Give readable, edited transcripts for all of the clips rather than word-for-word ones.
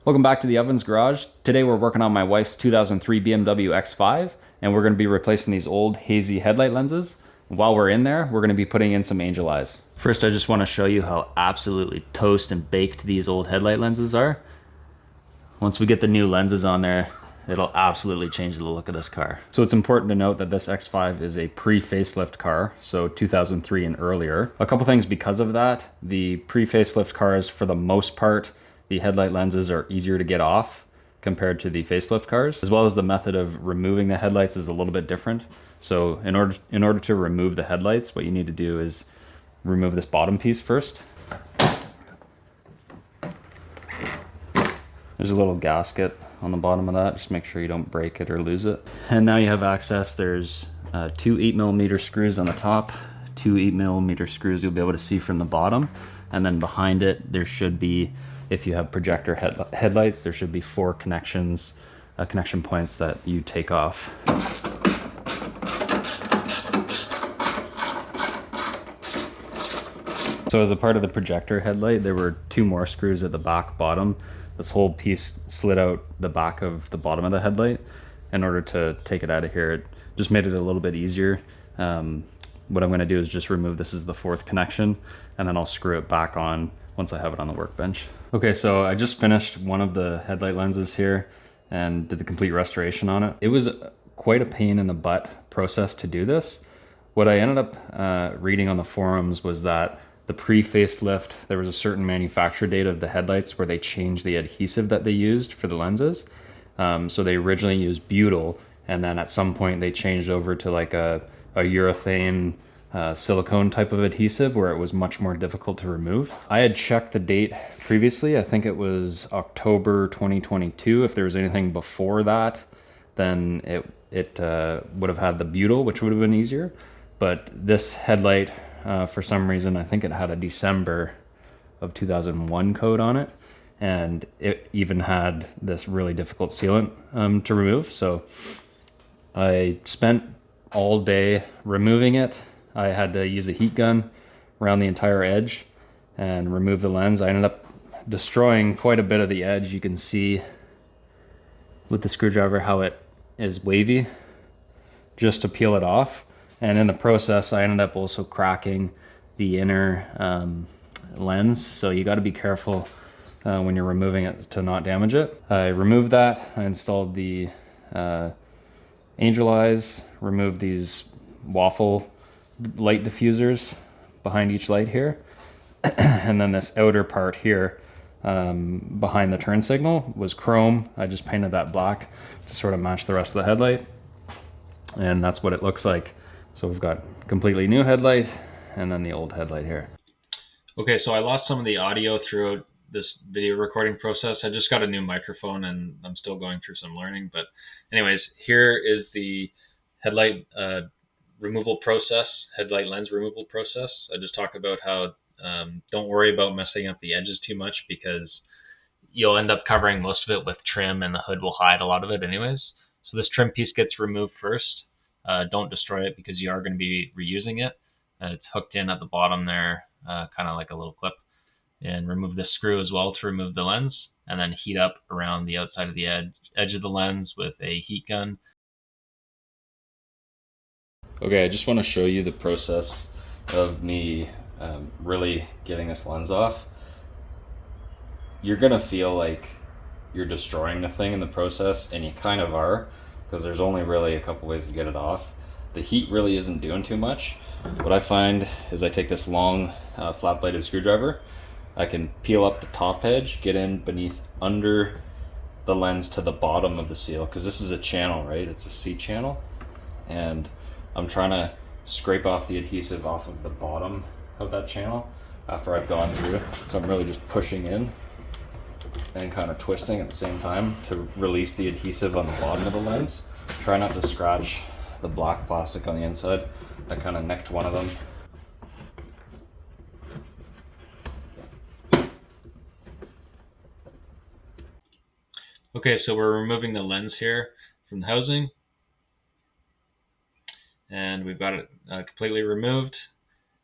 Welcome back to the Ovens Garage. Today we're working on my wife's 2003 BMW X5 and we're going to be replacing these old hazy headlight lenses. While we're in there, we're going to be putting in some angel eyes. First, I just want to show you how absolutely toast and baked these old headlight lenses are. Once we get the new lenses on there, it'll absolutely change the look of this car. So it's important to note that this X5 is a pre-facelift car, so 2003 and earlier. A couple things because of that. The pre-facelift cars, for the most part, the headlight lenses are easier to get off compared to the facelift cars, as well as the method of removing the headlights is a little bit different. So in order to remove the headlights, what you need to do is remove this bottom piece first. There's a little gasket on the bottom of that. Just make sure you don't break it or lose it. And now you have access. There's two 8mm screws on the top, two 8mm screws you'll be able to see from the bottom. And then behind it, there should be, if you have projector headlights, there should be four connection points that you take off. So as a part of the projector headlight, there were two more screws at the back bottom. This whole piece slid out the back of the bottom of the headlight. In order to take it out of here, it just made it a little bit easier. What I'm going to do is just remove this as the fourth connection, and then I'll screw it back on once I have it on the workbench. Okay, so I just finished one of the headlight lenses here and did the complete restoration on it. It was quite a pain in the butt process to do this. What I ended up reading on the forums was that the pre-facelift, there was a certain manufacture date of the headlights where they changed the adhesive that they used for the lenses. So they originally used butyl, and then at some point they changed over to like a urethane silicone type of adhesive where it was much more difficult to remove. I had checked the date previously. I think it was October 2022. If there was anything before that, then it would have had the butyl, which would have been easier. But this headlight, for some reason, I think it had a December of 2001 code on it, and it even had this really difficult sealant to remove. So I spent all day removing it. I had to use a heat gun around the entire edge and remove the lens. I ended up destroying quite a bit of the edge. You can see with the screwdriver how it is wavy just to peel it off. And in the process, I ended up also cracking the inner lens. So you got to be careful when you're removing it to not damage it. I removed that. I installed the angel eyes, removed these waffle light diffusers behind each light here. And then this outer part here behind the turn signal was chrome. I just painted that black to sort of match the rest of the headlight. And that's what it looks like. So we've got completely new headlight and then the old headlight here. Okay, so I lost some of the audio throughout this video recording process. I just got a new microphone and I'm still going through some learning. But anyways, here is the headlight removal process, headlight lens removal process. I just talked about how don't worry about messing up the edges too much because you'll end up covering most of it with trim and the hood will hide a lot of it anyways. So this trim piece gets removed first. Don't destroy it because you are going to be reusing it. It's hooked in at the bottom there, kind of like a little clip. And remove this screw as well to remove the lens, and then heat up around the outside of the edge of the lens with a heat gun. Okay, I just want to show you the process of me really getting this lens off. You're gonna feel like you're destroying the thing in the process, and you kind of are, because there's only really a couple ways to get it off. The heat really isn't doing too much. What I find is I take this long flat bladed screwdriver. I can peel up the top edge, get in beneath under the lens to the bottom of the seal, because this is a channel, right? It's a C channel, and I'm trying to scrape off the adhesive off of the bottom of that channel after I've gone through. So I'm really just pushing in and kind of twisting at the same time to release the adhesive on the bottom of the lens. Try not to scratch the black plastic on the inside. I kind of nicked one of them. Okay, so we're removing the lens here from the housing, and we've got it completely removed.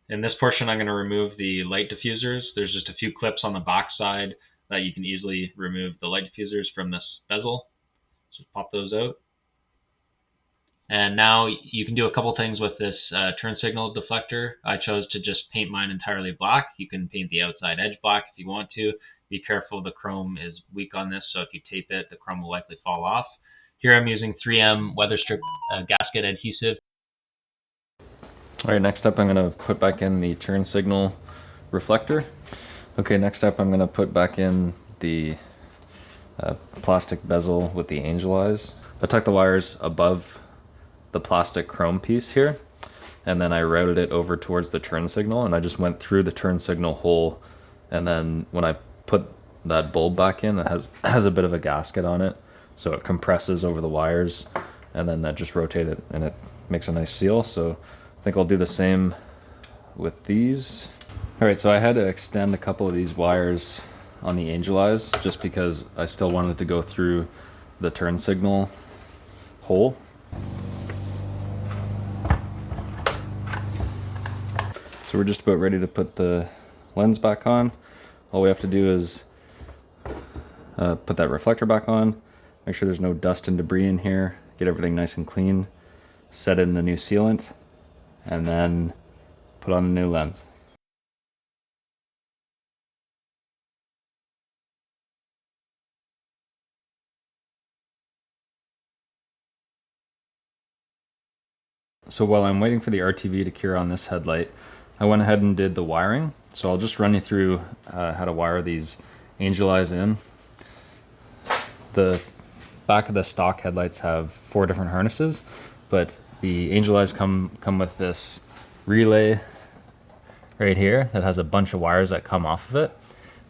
In this portion, I'm going to remove the light diffusers. There's just a few clips on the back side that you can easily remove the light diffusers from this bezel. Just pop those out. And now you can do a couple things with this turn signal deflector. I chose to just paint mine entirely black. You can paint the outside edge black if you want to. Be careful, the chrome is weak on this, so if you tape it, the chrome will likely fall off. Here I'm using 3M weather strip gasket adhesive. All right, next up I'm gonna put back in the turn signal reflector. Okay, next up I'm gonna put back in the plastic bezel with the angel eyes. I tucked the wires above the plastic chrome piece here, and then I routed it over towards the turn signal, and I just went through the turn signal hole, and then when I put that bulb back in, it has a bit of a gasket on it, so it compresses over the wires, and then I just rotate it and it makes a nice seal. So I think I'll do the same with these. All right, so I had to extend a couple of these wires on the angel eyes just because I still wanted to go through the turn signal hole. So we're just about ready to put the lens back on. All we have to do is put that reflector back on, make sure there's no dust and debris in here, get everything nice and clean, set in the new sealant, and then put on the new lens. So while I'm waiting for the RTV to cure on this headlight, I went ahead and did the wiring. So I'll just run you through how to wire these angel eyes in. The back of the stock headlights have 4 different harnesses, but the angel eyes come with this relay right here that has a bunch of wires that come off of it.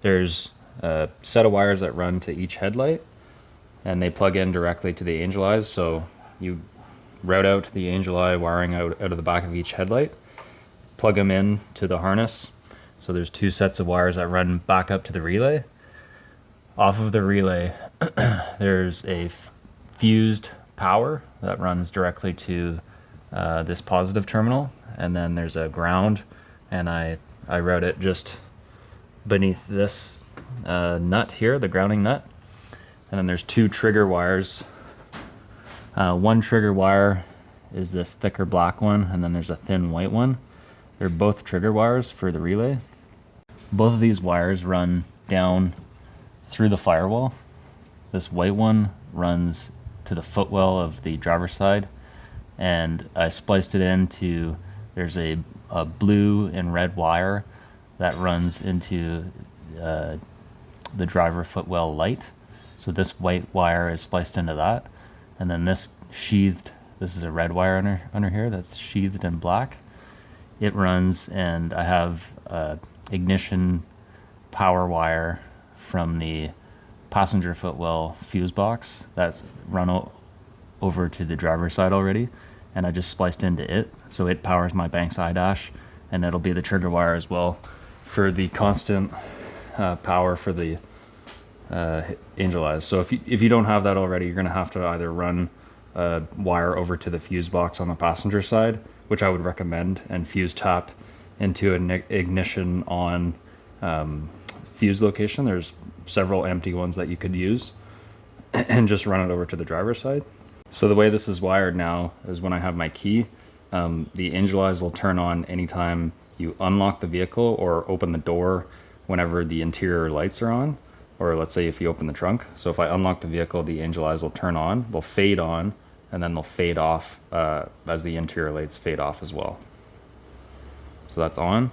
There's a set of wires that run to each headlight, and they plug in directly to the angel eyes. So you route out the angel eye wiring out of the back of each headlight, plug them in to the harness. So there's 2 sets of wires that run back up to the relay. Off of the relay, there's a fused power that runs directly to this positive terminal, and then there's a ground, and I route it just beneath this nut here, the grounding nut. And then there's 2 trigger wires. One trigger wire is this thicker black one, and then there's a thin white one. They're both trigger wires for the relay. Both of these wires run down through the firewall. This white one runs to the footwell of the driver's side, and I spliced it into, there's a blue and red wire that runs into the driver footwell light. So this white wire is spliced into that, and then this sheathed, this is a red wire under here that's sheathed in black. It runs, and I have ignition power wire from the passenger footwell fuse box that's run over to the driver's side already, and I just spliced into it, so it powers my Banks eye dash, and it'll be the trigger wire as well for the constant power for the angel eyes. So if you don't have that already, you're gonna have to either run a wire over to the fuse box on the passenger side, which I would recommend, and fuse tap into an ignition on fuse location. There's several empty ones that you could use, and just run it over to the driver's side. So the way this is wired now is when I have my key, the angel eyes will turn on anytime you unlock the vehicle or open the door whenever the interior lights are on, or let's say if you open the trunk. So if I unlock the vehicle, the angel eyes will turn on, they'll fade on, and then they'll fade off as the interior lights fade off as well. So that's on.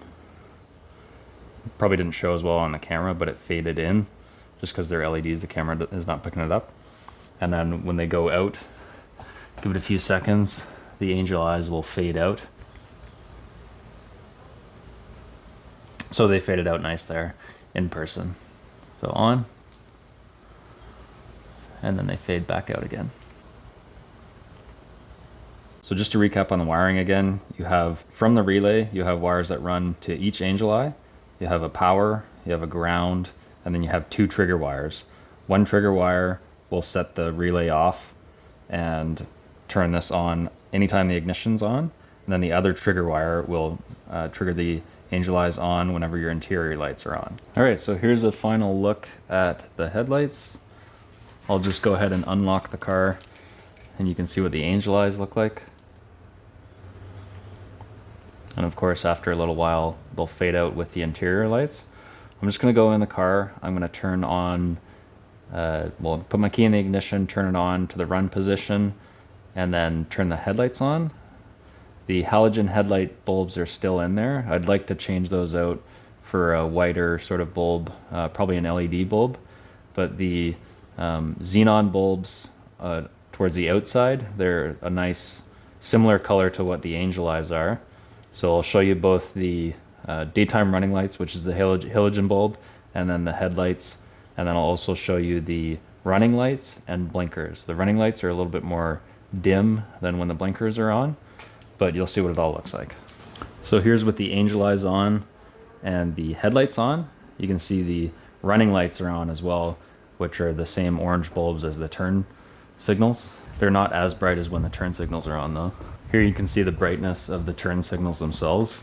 Probably didn't show as well on the camera, but it faded in just because they're LEDs, the camera is not picking it up. And then when they go out, give it a few seconds, the angel eyes will fade out. So they faded out nice there in person. So on, and then they fade back out again. So just to recap on the wiring again, you have from the relay, you have wires that run to each angel eye. You have a power, you have a ground, and then you have 2 trigger wires. One trigger wire will set the relay off and turn this on anytime the ignition's on, and then the other trigger wire will trigger the angel eyes on whenever your interior lights are on. All right, so here's a final look at the headlights. I'll just go ahead and unlock the car and you can see what the angel eyes look like. And of course, after a little while, they'll fade out with the interior lights. I'm just gonna go in the car. I'm gonna turn on, well, put my key in the ignition, turn it on to the run position, and then turn the headlights on. The halogen headlight bulbs are still in there. I'd like to change those out for a whiter sort of bulb, probably an LED bulb. But the xenon bulbs towards the outside, they're a nice similar color to what the angel eyes are. So I'll show you both the daytime running lights, which is the halogen bulb, and then the headlights. And then I'll also show you the running lights and blinkers. The running lights are a little bit more dim than when the blinkers are on, but you'll see what it all looks like. So here's with the angel eyes on and the headlights on. You can see the running lights are on as well, which are the same orange bulbs as the turn signals. They're not as bright as when the turn signals are on though. Here you can see the brightness of the turn signals themselves.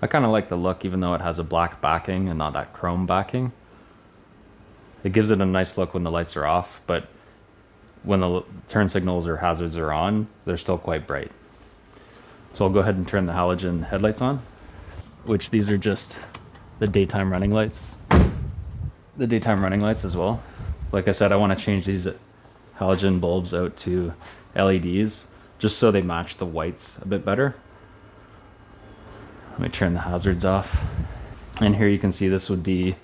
I kind of like the look even though it has a black backing and not that chrome backing. It gives it a nice look when the lights are off, but when the turn signals or hazards are on, they're still quite bright. So I'll go ahead and turn the halogen headlights on, which these are just the daytime running lights. The daytime running lights as well. Like I said, I want to change these halogen bulbs out to LEDs just so they match the whites a bit better. Let me turn the hazards off. And here you can see this would be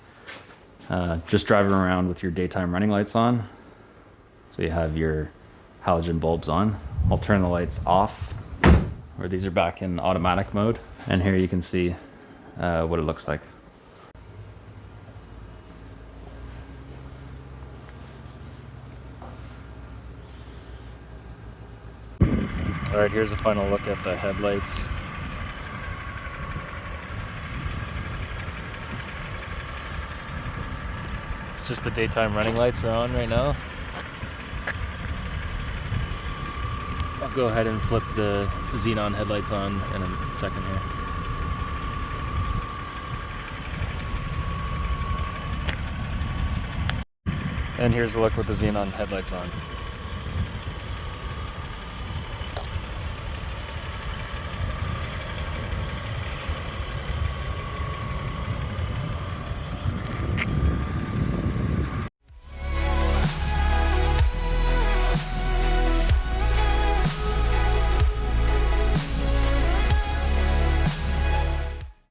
just driving around with your daytime running lights on. So you have your halogen bulbs on. I'll turn the lights off, or these are back in automatic mode. And here you can see what it looks like. All right, here's a final look at the headlights. It's just the daytime running lights are on right now. I'll go ahead and flip the xenon headlights on in a second here. And here's a look with the xenon headlights on.